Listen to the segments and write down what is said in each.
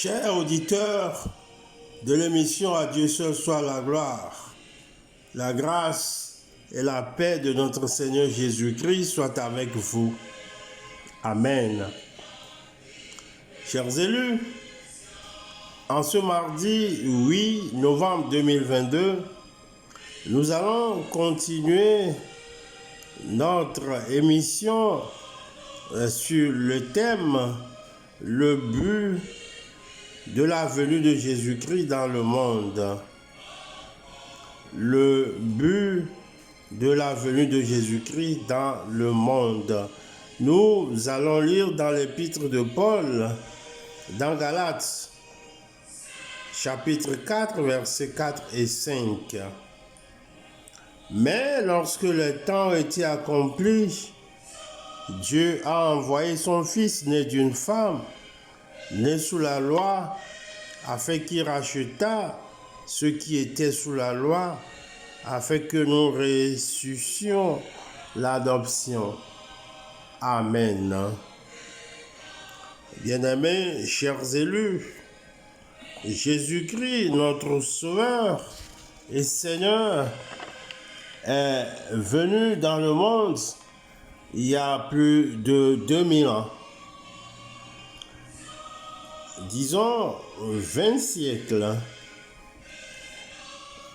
Chers auditeurs de l'émission À Dieu seul soit la gloire, la grâce et la paix de notre Seigneur Jésus-Christ soient avec vous. Amen. Chers élus, en ce mardi 8 novembre 2022, nous allons continuer notre émission sur le thème « Le but de la venue de Jésus-Christ dans le monde ». Le but de la venue de Jésus-Christ dans le monde. Nous allons lire dans l'épître de Paul, dans Galates, chapitre 4, versets 4 et 5. Mais lorsque le temps était accompli, Dieu a envoyé son Fils né d'une femme, né sous la loi, afin qu'il rachetât ceux qui étaient sous la loi, afin que nous reçussions l'adoption. Amen. Bien-aimés, chers élus, Jésus-Christ, notre Sauveur et Seigneur, est venu dans le monde il y a plus de 2000 ans. Disons 20 siècles.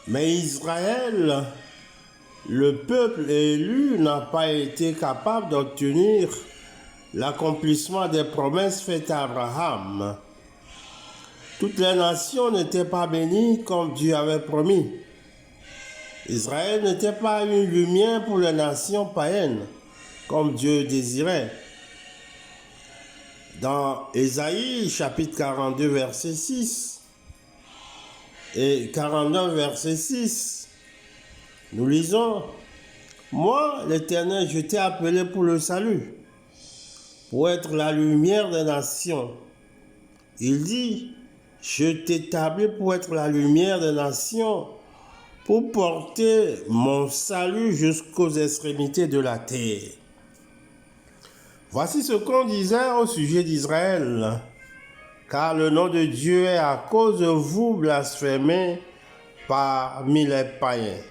Mais Israël, le peuple élu, n'a pas été capable d'obtenir l'accomplissement des promesses faites à Abraham. Toutes les nations n'étaient pas bénies comme Dieu avait promis. Israël n'était pas une lumière pour les nations païennes, comme Dieu désirait. Dans Ésaïe, chapitre 42, verset 6 et 49, verset 6, nous lisons « Moi, l'Éternel, je t'ai appelé pour le salut, pour être la lumière des nations. » Il dit « Je t'établis pour être la lumière des nations, pour porter mon salut jusqu'aux extrémités de la terre. » Voici ce qu'on disait au sujet d'Israël. Car le nom de Dieu est à cause de vous blasphémé parmi les païens.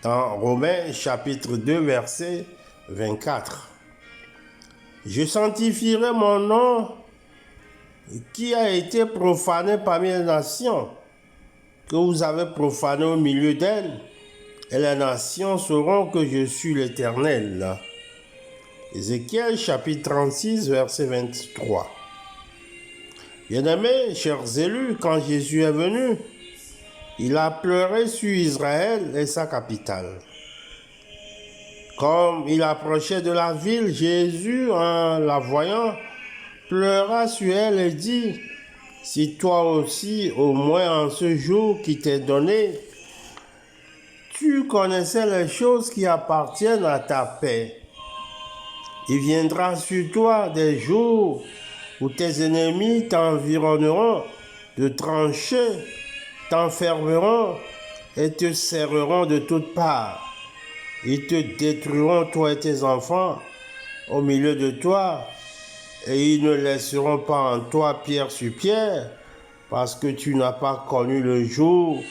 Dans Romains chapitre 2 verset 24. Je sanctifierai mon nom qui a été profané parmi les nations, que vous avez profané au milieu d'elles, et les nations sauront que je suis l'Éternel. Ézéchiel chapitre 36 verset 23. Bien-aimés, chers élus, quand Jésus est venu, il a pleuré sur Israël et sa capitale. Comme il approchait de la ville, Jésus, en la voyant, pleura sur elle et dit, « Si toi aussi, au moins en ce jour qui t'est donné, tu connaissais les choses qui appartiennent à ta paix. Il viendra sur toi des jours où tes ennemis t'environneront de tranchées, t'enfermeront et te serreront de toutes parts. Ils te détruiront, toi et tes enfants, au milieu de toi, et ils ne laisseront pas en toi pierre sur pierre, parce que tu n'as pas connu le jour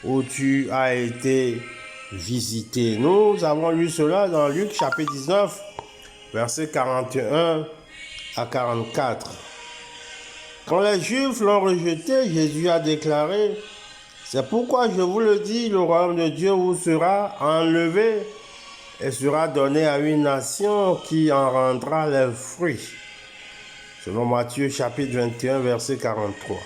où tu as été visité. » Nous avons lu cela dans Luc chapitre 19, versets 41 à 44. Quand les Juifs l'ont rejeté, Jésus a déclaré, « C'est pourquoi je vous le dis, le royaume de Dieu vous sera enlevé et sera donné à une nation qui en rendra les fruits. » Selon Matthieu chapitre 21, verset 43.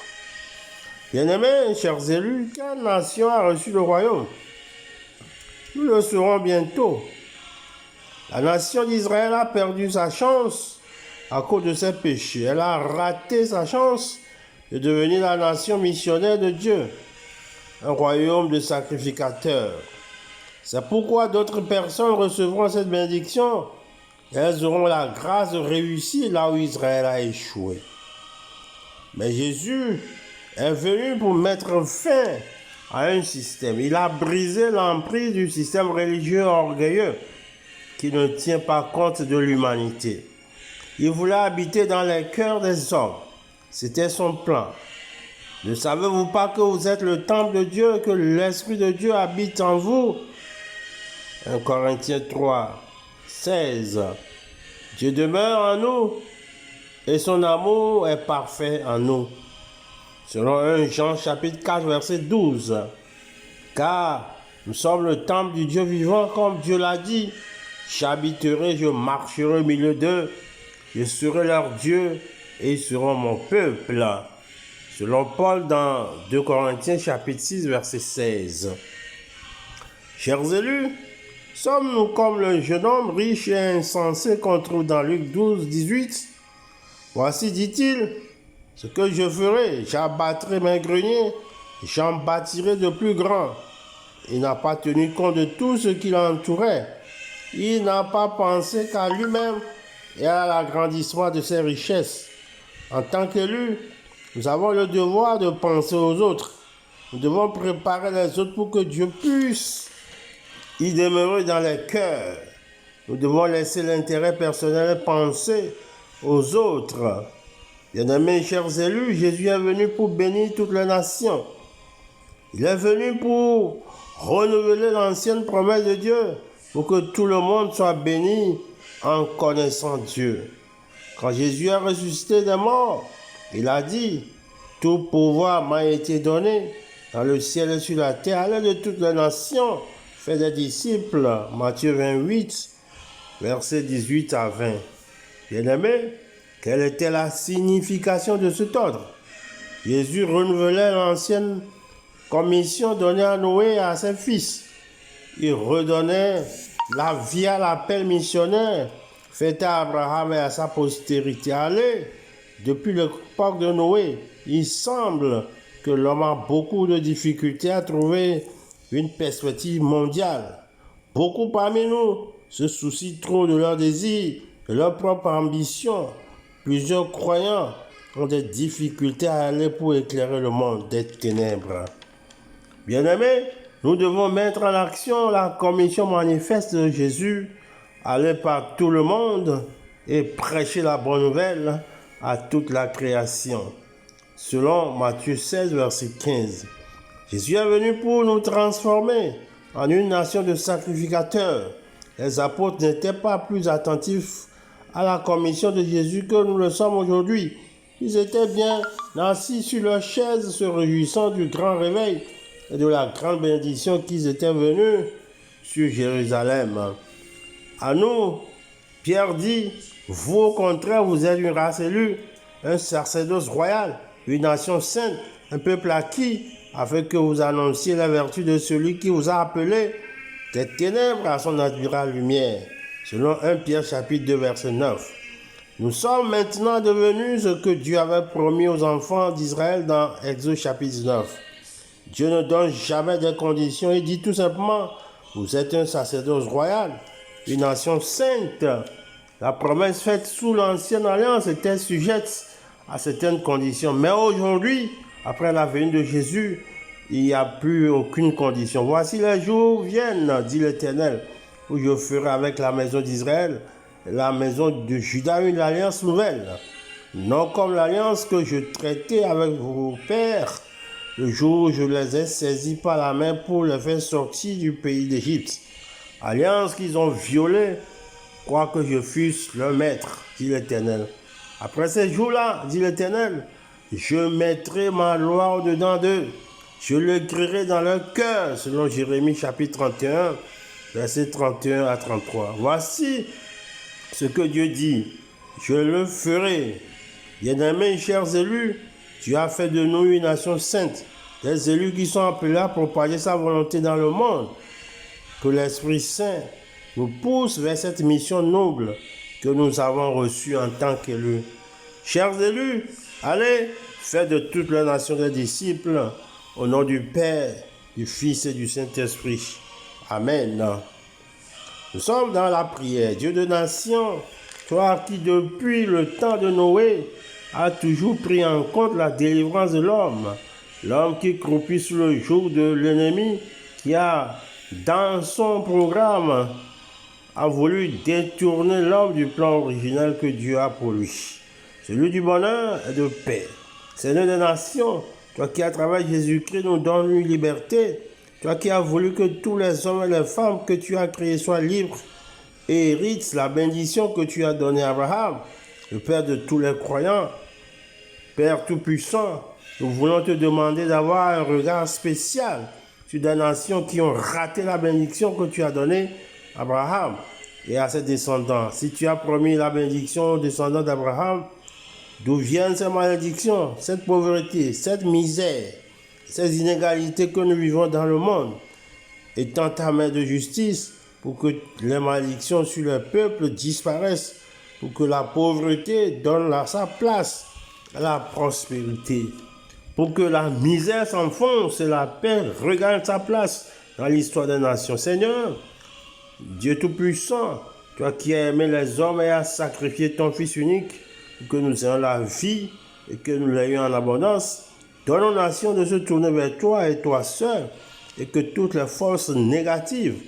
Bien-aimés, chers élus, quelle nation a reçu le royaume? Nous le saurons bientôt. La nation d'Israël a perdu sa chance à cause de ses péchés. Elle a raté sa chance de devenir la nation missionnaire de Dieu, un royaume de sacrificateurs. C'est pourquoi d'autres personnes recevront cette bénédiction et elles auront la grâce de réussir là où Israël a échoué. Mais Jésus est venu pour mettre fin à un système. Il a brisé l'emprise du système religieux orgueilleux qui ne tient pas compte de l'humanité. Il voulait habiter dans les cœurs des hommes C'était son plan. Ne savez-vous pas que vous êtes le temple de Dieu, que l'Esprit de Dieu habite en vous? 1 Corinthiens 3, 16. Dieu demeure en nous et son amour est parfait en nous. Selon 1 Jean chapitre 4, verset 12. Car nous sommes le temple du Dieu vivant, comme Dieu l'a dit. J'habiterai, je marcherai au milieu d'eux, je serai leur Dieu et ils seront mon peuple. Selon Paul dans 2 Corinthiens chapitre 6, verset 16. Chers élus, sommes-nous comme le jeune homme riche et insensé qu'on trouve dans Luc 12, 18? Voici, dit-il, ce que je ferai, j'abattrai mes greniers, j'en bâtirai de plus grands. Il n'a pas tenu compte de tout ce qui l'entourait. Il n'a pas pensé qu'à lui-même et à l'agrandissement de ses richesses. En tant qu'élus, nous avons le devoir de penser aux autres. Nous devons préparer les autres pour que Dieu puisse y demeurer dans les cœurs. Nous devons laisser l'intérêt personnel et penser aux autres. Bien-aimés, chers élus, Jésus est venu pour bénir toutes les nations. Il est venu pour renouveler l'ancienne promesse de Dieu, pour que tout le monde soit béni en connaissant Dieu. Quand Jésus a ressuscité des morts, il a dit, « Tout pouvoir m'a été donné dans le ciel et sur la terre. Allez de toutes les nations, faites des disciples. » Matthieu 28, versets 18 à 20. Bien-aimés, quelle était la signification de cet ordre? Jésus renouvelait l'ancienne commission donnée à Noé et à ses fils. Il redonnait la vie à l'appel missionnaire fait à Abraham et à sa postérité. Allez, depuis l'époque de Noé, il semble que l'homme a beaucoup de difficultés à trouver une perspective mondiale. Beaucoup parmi nous se soucient trop de leurs désirs, de leur propre ambition. Plusieurs croyants ont des difficultés à aller pour éclairer le monde des ténèbres. Bien-aimés, nous devons mettre en action la commission manifeste de Jésus, aller par tout le monde et prêcher la bonne nouvelle à toute la création. Selon Matthieu 16, verset 15, Jésus est venu pour nous transformer en une nation de sacrificateurs. Les apôtres n'étaient pas plus attentifs à la commission de Jésus que nous le sommes aujourd'hui. Ils étaient bien assis sur leur chaise, se réjouissant du grand réveil et de la grande bénédiction qu'ils étaient venus sur Jérusalem. À nous, Pierre dit, vous au contraire, vous êtes une race élue, un sacerdoce royal, une nation sainte, un peuple acquis, afin que vous annonciez la vertu de celui qui vous a appelé des ténèbres à son admirable lumière. Selon 1 Pierre chapitre 2, verset 9. Nous sommes maintenant devenus ce que Dieu avait promis aux enfants d'Israël dans Exode chapitre 19. Dieu ne donne jamais des conditions, il dit tout simplement, vous êtes un sacerdoce royal, une nation sainte. La promesse faite sous l'ancienne alliance était sujette à certaines conditions. Mais aujourd'hui, après la venue de Jésus, il n'y a plus aucune condition. Voici les jours viennent, dit l'Éternel, où je ferai avec la maison d'Israël, la maison de Juda, une alliance nouvelle. Non comme l'alliance que je traitais avec vos pères, le jour où je les ai saisis par la main pour les faire sortir du pays d'Égypte. Alliance qu'ils ont violée, quoique je fusse leur maître, dit l'Éternel. Après ces jours-là, dit l'Éternel, je mettrai ma loi au-dedans d'eux. Je l'écrirai dans leur cœur, selon Jérémie chapitre 31, versets 31 à 33. Voici ce que Dieu dit, je le ferai. Bien-aimés, chers élus, Dieu a fait de nous une nation sainte, des élus qui sont appelés à propager sa volonté dans le monde. Que l'Esprit Saint nous pousse vers cette mission noble que nous avons reçue en tant qu'élus. Chers élus, allez, faites de toute la nation des disciples, au nom du Père, du Fils et du Saint-Esprit. Amen. Nous sommes dans la prière. Dieu de nation, toi qui depuis le temps de Noé a toujours pris en compte la délivrance de l'homme, l'homme qui croupit sous le joug de l'ennemi, qui a, dans son programme, a voulu détourner l'homme du plan original que Dieu a pour lui. celui du bonheur et de paix. Seigneur des nations, toi qui à travers Jésus-Christ nous donnes une liberté, toi qui as voulu que tous les hommes et les femmes que tu as créés soient libres et héritent la bénédiction que tu as donnée à Abraham, le Père de tous les croyants, Père Tout-Puissant, nous voulons te demander d'avoir un regard spécial sur des nations qui ont raté la bénédiction que tu as donnée à Abraham et à ses descendants. Si tu as promis la bénédiction aux descendants d'Abraham, d'où viennent ces malédictions, cette pauvreté, cette misère, ces inégalités que nous vivons dans le monde? Étends ta main de justice pour que les malédictions sur le peuple disparaissent, pour que la pauvreté donne sa place à la prospérité, pour que la misère s'enfonce et la paix regagne sa place dans l'histoire des nations. Seigneur, Dieu Tout-Puissant, toi qui as aimé les hommes et as sacrifié ton Fils unique pour que nous ayons la vie et que nous l'ayons en abondance, donne aux nations de se tourner vers toi et toi seul, et que toutes les forces négatives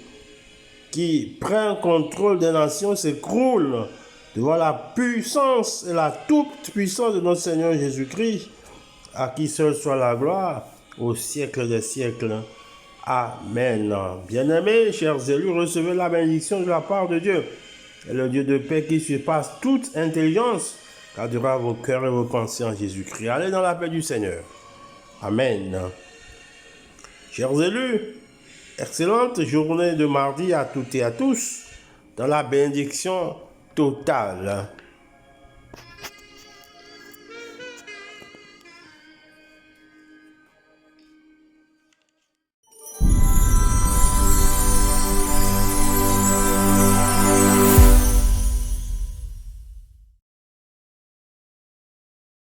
qui prennent contrôle des nations s'écroulent devant la puissance et la toute-puissance de notre Seigneur Jésus-Christ, à qui seul soit la gloire au siècle des siècles. Amen. Bien-aimés, chers élus, recevez la bénédiction de la part de Dieu. Et le Dieu de paix qui surpasse toute intelligence gardera vos cœurs et vos pensées en Jésus-Christ. Allez dans la paix du Seigneur. Amen. Chers élus, excellente journée de mardi à toutes et à tous dans la bénédiction totale.